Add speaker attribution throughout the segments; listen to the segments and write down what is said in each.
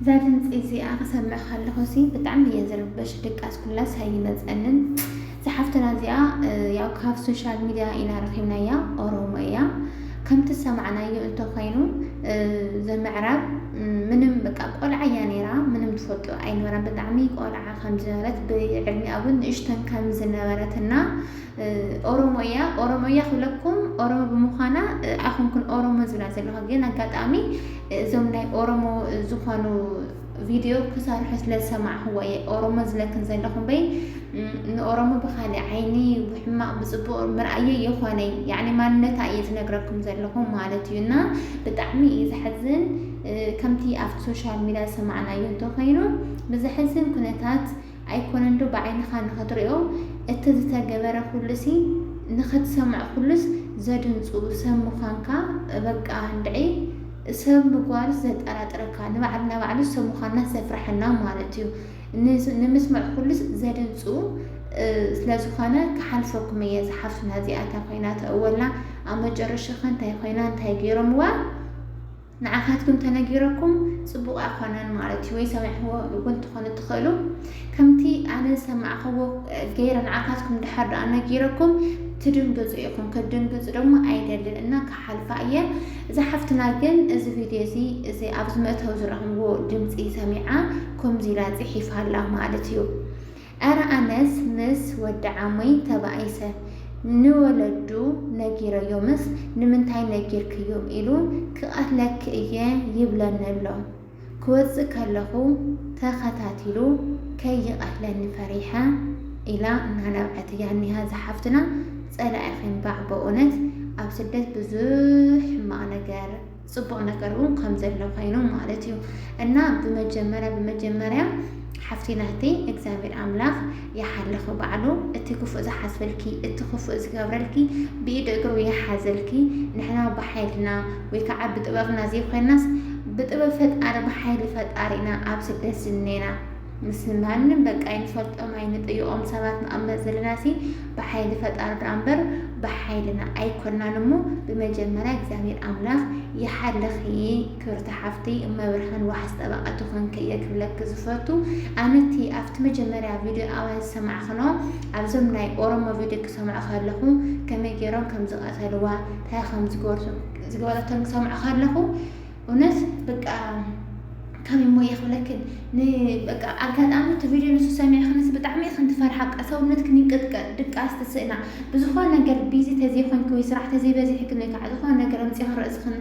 Speaker 1: زادن إزي أقسم خلخوسي بتعمل يزربش دقاس كلها سايمز أنن زحفتنا زيا ياو كاف سوشيال ميديا إلى رخيمنا يا أوروميا كم تسمعنا يو أنتو خينو زي معرب منم بقى قلعة يانيرا منم تفوتو عين ورا بتعمي قلعة خمسة بعلمي أبن إشتن كم زنورتنا أوروميا خلكم أورومو بمخانا أخون كن أورومو زلازل هجينا قد أمي زمناي أورومو زخانو فيديو كسر حسل سمع هو أورومو زلكن زي لهم بي أورومو بخالي عيني وحما بصبور مرأيي يخواني يعني ما نتعيز نقرأكم زي لهم مالتينا بتعمي إذا حزن كمتي أفت سوشيال ميديا سمعنا ينتو خينو بزا حزن كنتات أيكون عنده بعين خان خطريو التزتا جبرة كلسي نخد سمع كلس زادن صو سمو خانكا بقى عندعي سم بقوار زاد أراتركا نبعدنا بعد سمو خاننا سفرحنا مالتيو نمسمع كلس زادن صو سلازو خانا كحالفكم يز حفنا هذه أتاقينات أولا أما جرش خان تاي خينان تاي جيرموا نعاقاتكم تناجيركم صبوا أخوانان مالتي ويسمع هو كنت خانة تخلو كمتي أنا سمع هو غير نعاقاتكم دحر أنا جيركم تدنجز إيكم كدنجز رغم أيدل لأنك حالفاية إذا حفتنا جن إذا فيديو زي أبز ما توزرهم هو دمت سمعة كم زيلات حيف الله مالتيو أرى أنس مس ودعمي تبعيسه نولدو نجير يومس نمنتاي نجير كيوم إلو كأهلك إياه يبلن اللون كوزك له تختاتلو كي أهلن فريحة إلى أننا بعد يعني هذا حفتنا سأل أخين بعبونت أو سدت بزوح ما نجار صبوا نجارون خمسة لو خينو مالتيو أنا بمجمرة حفتي نهتي إكزامير أملاخ يحلخو بعلو اتكفو إذا حسبلكي اتخفو إذا قبرلكي بيد اقرو يحازلكي نحنا بحيلنا ويكعب بتقبغنا زي خيناس بتقبغ فتقار بحيل فتقارينا أبسد سنينا مثل ما بقى ينفلت أمين طيوم سبات مأمز لناسي بحيل فتقار بأمبر بحيلنا أي كنا نمو بمجمرة إكزامير أملاخ يحلخي كرت حفتي أما برهان وحست بقى تخن كي يكبلك زفاتو أنتي أفت مجمرة فيديو أول سمع خنا أبزمنا أورما فيديو كسمع خلهم كما يجرون كم زقات هلوا تاي خمس زقورة تنك سمع خلهم وناس بقى كم يمو يخلك بقى أكاد أمي تفيديو نسو سامع خنس بتعمي خنت فرحك أسوونت كني قد دك أستسئنا بزخونا نقل بيزي تزي خن كويس راح تزي بزي حكمي كعد خونا نقل متي خرس خن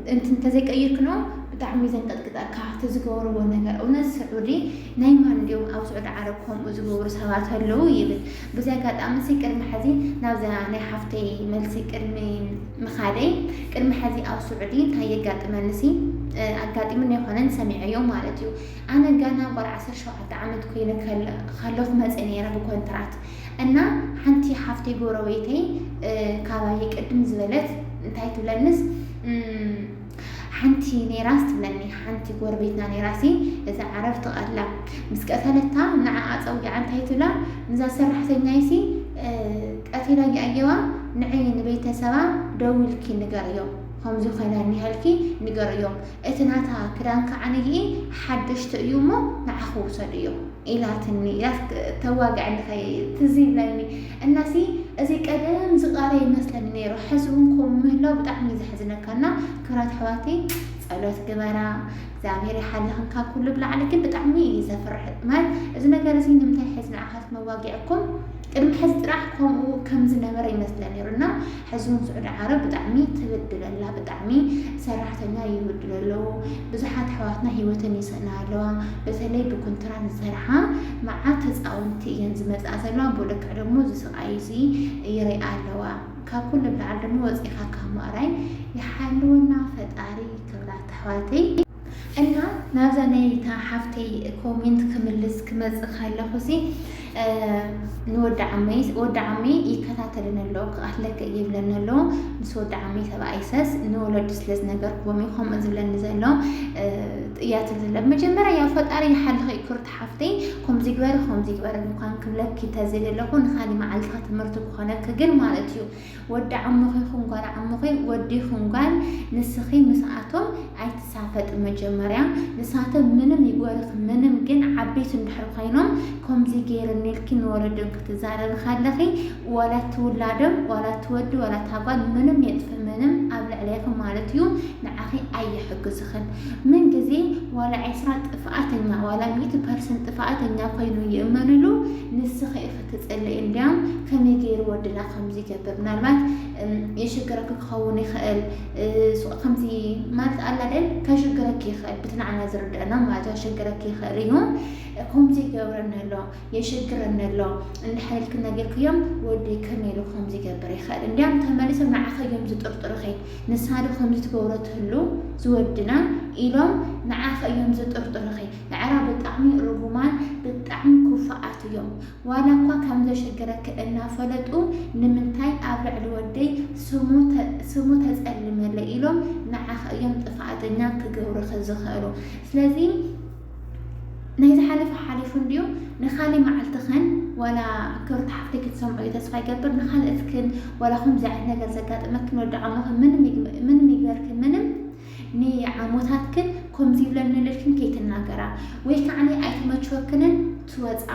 Speaker 1: أنت تزي كأير كنو بتعمي زين قد كعد تزقور ونقل وناس سعودي نايمان اليوم أو سعود عربهم وزقور سوات هلو يبل بزي أكاد أمي سكر محزين ناوزا أنا حفتي ملسي كرمي مخالي كرمي حزين أو سعودي هاي قاد منسي أقادي من يخونن سمع يوم مالتيو أنا جانا برعسر شو عمد كوينك خلوه مزنيرة بكونترات أنا حنتي حفتي جورويتي كوايك قدم زبلت انتهيتو للنس حنتي نيراس تبلني حنتي جوربيتنا نيراسي إذا عرفت ألا مسكتلتا نع أصوي عن تهيتو لا نزا سرحتي نايسي قتيلا يأيوا نعين بيت سوا دولكي نقريو خمزو خلاني هالكي نقر يوم اتناتا كرانك عنيجي حدش تأيومو مع خوصة اليوم إلى تني تواقع عندك تزيد لاني الناسي ازي قدم زغاري مثلا نيرو حزبونكم مهلو بتعمي زحزنا كنا كرات حواتي صلوت قبرا زابير حالهم كل بلا عليك بتعمي زفر مال اذا نقر زين نمتاي حزنا عهات مواقعكم قدم حزت راحكم وكم زنبر يمثلني رنا حزون سعود عرب بتعمي تبدل الله بتعمي سرحتنا يبدل له بزحات حواتنا هيوتن يسنا له بتلي بكونتران الزرحه مع تزاونتي ينزمت ازلوا بولك دمو زسقايزي يري علوا ككل بلع دمو وصيخا كماراي يحلونا فطاري كبلات حواتي أنا نازني تا حفتي كومنت كملس كمز خلخوسي ወደ ዓመይ ይከታተልን ኣሎ ክኣትለከ ይብለን ኣሎ ምስ ወደ ዓመይ ተባይሰስ ንወለድ ስለዝ ነገር ኮሚ ከምኡ ዝብለኒ ዘሎ ጥያት ዝለ መጀመርያ ያው ፈጣሪ ይሓልኸ ይክርት ሓፍተይ ከምዚ ግበር እንኳን ክብለኪ ተዘለለኹ ንኻሊ መዓልትኻ ትምህርቲ ክኾነክ ግን ማለት እዩ ወደ ዓመኺ ይኹን ጓል ዓመኺ ወዲኹም ጓል ንስኺ ምስኣቶም ኣይትሳፈጥ መጀመርያ ንሳቶም ምንም ይጎርኽ ምንም ግን ዓበይት እንድሕር ኮይኖም ከምዚ ገይርኒልኪ ንወለዶም ክትዛረብ ካለኺ ወላ ትውላዶም ወላ ትወዲ ወላ ታጓል ምንም የጥፍ ምንም ኣብ ልዕለይኹም ማለት እዩ ንዓኺ ኣይሕግዝኽን ምን ግዜ ወላ 20 ጥፍኣተኛ ወላ 100% ጥፍኣተኛ ኮይኑ ይእመንሉ ንስኺ ኢኺ ትፅልይ እንዲያም ከመይ ገይሩ ወድና ከምዚ ይገብር ምናልባት የሽግረክ ክኸውን ይኽእል ከምዚ ማለት ኣላደል ከሽግረክ ይኽእል ብትንዓና ዝርድአና ማለት የሽግረክ ይኽእል እዩ ከምዚ ይገብረና ኣሎ የሽግረና ኣሎ እንድሕልክ ነገርክዮም ወደይ ከመይ ኢሉ ከምዚ ይገብር ይኽእል እንዲያም ተመሊሶም ንዓኺ እዮም ዝጥርጥሩኺ ንሳዶ ከምዚ ትገብሮ ትህሉ ዝወድና ኢሎም ንዓኺ እዮም ዝጥርጥሩኺ ንዕራ ብጣዕሚ ርጉማን ብጣዕሚ ክፉኣት እዮም ዋላ እኳ ከም ዘሸገረክ እናፈለጡ ንምንታይ ኣብ ልዕሊ ወደይ ስሙ ተፀልመለ ኢሎም ንዓኺ እዮም ጥፍኣተኛ ክገብሩኺ ዝኽእሉ ስለዚ ናይ ዝሓለፈ ሓሊፉ እንድዩ ንኻሊ መዓልትኽን ወላ ክብርቲ ሓፍተይ ክትሰምዑ ተስፋ ይገብር ንኻልእትክን ወላ ከምዚ ዓይነት ነገር ዘጋጥመክን ወዲ ዓሞኽን ምንም ይግበርክን ምንም ንዓሞታትክን ከምዚ ይብለንልክን ከይትናገራ ወይ ከዓኒ ኣይትመችወክንን ትወፃ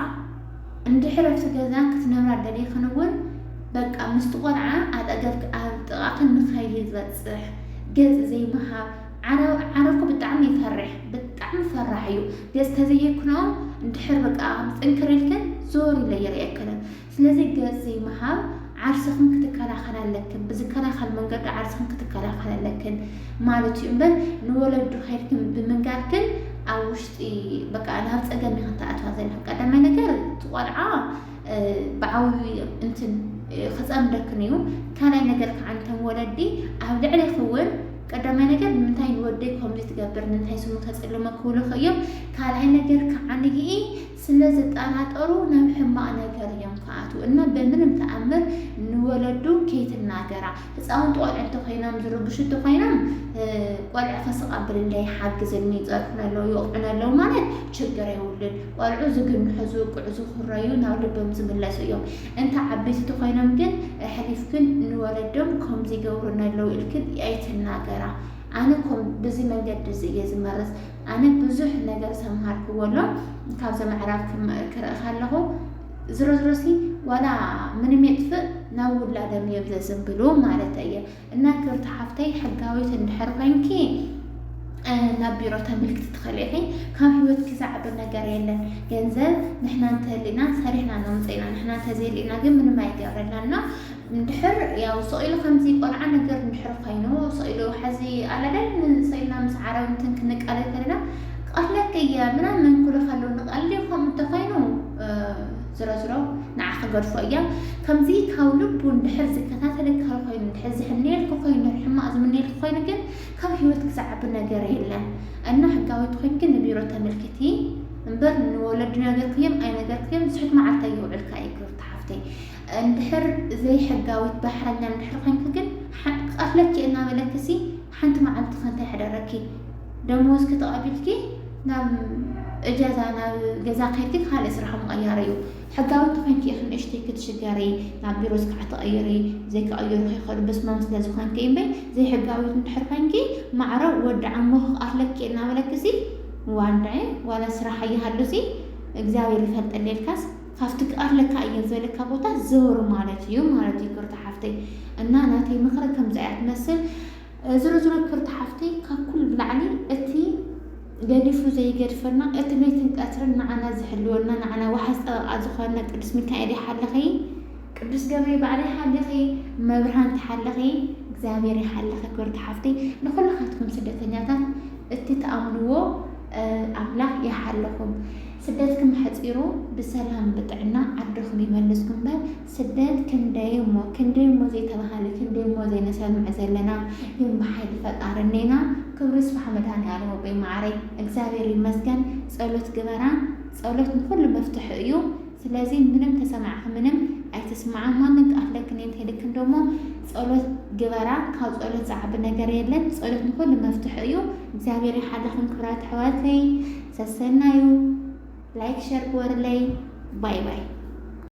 Speaker 1: እንድሕር ኣብቲ ገዛ ክትነብራ ደለይኽን እውን በቃ ምስቲ ቆልዓ ኣጠገብ ኣብ ጥቓኽን ንኸይበፅሕ ገፅ ዘይምሃብ ዓረብኩ ብጣዕሚ ይፈርሕ ብጣዕሚ ፈራሕ እዩ ገፅ ተዘይክኖ እንድሕር በቃ ምፅንክር ኢልክን ዞር ኢለ ይርአየክንን ስለዚ ገፅ ዘይምሃብ ዓርስኽን ክትከላኸል ኣለክን ብዝከላኸል መንገዲ ዓርስኽን ክትከላኸል ኣለክን ማለት እዩ እምበር ንወለዱ ኸይድክን ብምንጋርክን ኣብ ውሽጢ በቃ ናብ ፀገም ኢኻ ተኣትዋ ዘለካ ቀዳማይ ነገር ትቆልዓ ብዓብዪ እንትን ክፀምደክን እዩ ካልኣይ ነገር ከዓ እንተን ወለዲ ኣብ ልዕሊ ይኸውን ቀዳማይ ነገር ንምንታይ ንወደይ ከምዚ ትገብር ንምንታይ ስሙ ተፅልመ ክብሉኽ እዮም ካልኣይ ነገር ከዓንጊ ስለ ዝጠራጠሩ ናብ ሕማቕ ነገር እዮም ከኣትው እና ብምንም ተኣምር ንወለዱ ከይትናገራ ህፃውንቲ ቆልዑ እንተኮይኖም ዝርብሹ እንተኮይኖም ቆልዑ ከስቓብል እንዳይሓግዝኒ ይፀርፉን ኣለዉ ይወቕዑን ኣለዉ ማለት ችግር የብሉን ቆልዑ ዝግንሑ ዝውቅዑ ዝኽረዩ ናብ ልቦም ዝምለሱ እዮም እንታ ዓበይቲ እንተኮይኖም ግን ሕሊፍክን ንወለዶም ከምዚ ይገብሩን ኣለዉ ኢልክን ኣይትናገራ ኣነ ብዚ መንገዲ እዚ እየ ዝመርስ ኣነ ብዙሕ ነገር ሰምሃርክዎሎ ካብዚ ምዕራፍ ክርኢ ከለኹ ዝሮዝሮሲ ዋላ ምንም የጥፍእ ናብ ውላዶም እዮም ዘዘንብሉ ማለት እየ እና ክብርቲ ሓፍተይ ሕጋዊት እንድሕር ኮንኪ ናብ ቢሮ ተመልክቲ ትኽእል ኢኺ ካብ ሂወትኪ ዘዕብር ነገር የለን ገንዘብ ንሕና እንተህሊና ሰሪሕና ነምፅኢና ንሕና እንተዘይልኢና ግን ምንም ኣይገብረናና እንድሕር ያው ሰቂሉ ከምዚ ቆልዓ ነገር እንድሕር ኮይኑ ሰቂሉ ሓዚ ኣላደል ሰኢልና ምስ ዓረብ እንትን ክንቃለል ከለና ቀለክ እየ ምናምን ኩሉ ከለዉ ንቐልል ከም እንተኮይኑ ዝረዝሮ ንዓኸ ገድፎ እያ ከምዚ ካብ ልቡ እንድሕር ዝከታተለካ ኮይኑ እንድሕር ዝሕነየልኩ ኮይኑ ሕማቕ ዝምነየልኩ ኮይኑ ግን ካብ ሂወትክ ዝዓብር ነገር የለን እና ሕጋዊት ኮይንክ ንቢሮ ተመልክቲ እምበር ንወለዱ ነገርክዮም ኣይ ነገርክዮም ዝሕት መዓልታ ይውዕልካ እዩ ክብርቲ ሓፍተይ እንድሕር ዘይሕጋዊት ባሕረኛ እንድሕር ኮንክ ግን ቀትለኪ እናበለክሲ ሓንቲ መዓልቲ ከንታይ ሕደረኪ ደሞዝ ክትቐቢልኪ ናብ እጃዛ ናብ ገዛ ከይድኪ ካልእ ስራሕ ምቕያር እዩ ሕጋዊት ኮንኪ ኢኽን እሽተይ ክትሽገሪ ናብ ቢሮ ዝከዓ ተቐይሪ ዘይከቐይሩ ከይኸእሉ በስማም ስለ ዝኾንከ እምበይ ዘይሕጋዊት እንድሕር ኮንኪ ማዕረ ወዲ ዓሞኽ ቀትለኪ እናበለክሲ ዋንድዐ ዋላ ስራሕ ኣይሃሉሲ እግዚኣብሔር ይፈልጠልየልካስ ካብቲ ቀትለካ እየ ዝበለካ ቦታ ዘወሩ ማለት እዩ ክብርቲ ሓፍተይ እና ናተይ ምኽሪ ከምዚ እያ ትመስል ዝርዝሮ ክብርቲ ሓፍተይ ካብ ኩሉ ብላዕሊ እቲ ገዲፉ ዘይገድፈና እቲ ቤትን ቀትርን ንዓና ዝሕልወና ንዓና ዋሓዝ ጠበቓ ዝኾነ ቅዱስ ሚካኤል ይሓልኺ ቅዱስ ገብርኤል ባዕለይ ይሓልኺ መብርሃን ትሓልኺ እግዚኣብሔር ይሓልኺ ክብርቲ ሓፍተይ ንኩላኻትኩም ስደተኛታት እቲ ተኣምንዎ ኣምላኽ ይሓልኹም ስደትኩም ሓፂሩ ብሰላም ብጥዕና ዓድኹም ይመልስኩም እምበር ስደት ክንደይ እሞ ዘይተባሃለ ክንደይ እሞ ዘይነሰምዕ ዘለና ግን ብሓይሊ ፈጣሪ እኔና ክብሪ ስብሓ መድሃኒዓለም ኣቦይ ማዕረይ እግዚኣብሔር ይመስገን ጸሎት ግበራ ጸሎት ንኩሉ መፍትሒ እዩ ስለዚህ ምንም ተሰማዕኸ ምንም ኣይትስማዕ ማንም ጣፍለክን እንተልክን ደሞ ጸሎት ግበራ ካብ ጸሎት ዝዓቢ ነገር የለን ጸሎት ንኩሉ መፍትሕ እዩ እግዚአብሔር ይሓልኽን ክብራት ኣሕዋተይ ሰሰናዩ ላይክ ሸር ግበርለይ ባይ ባይ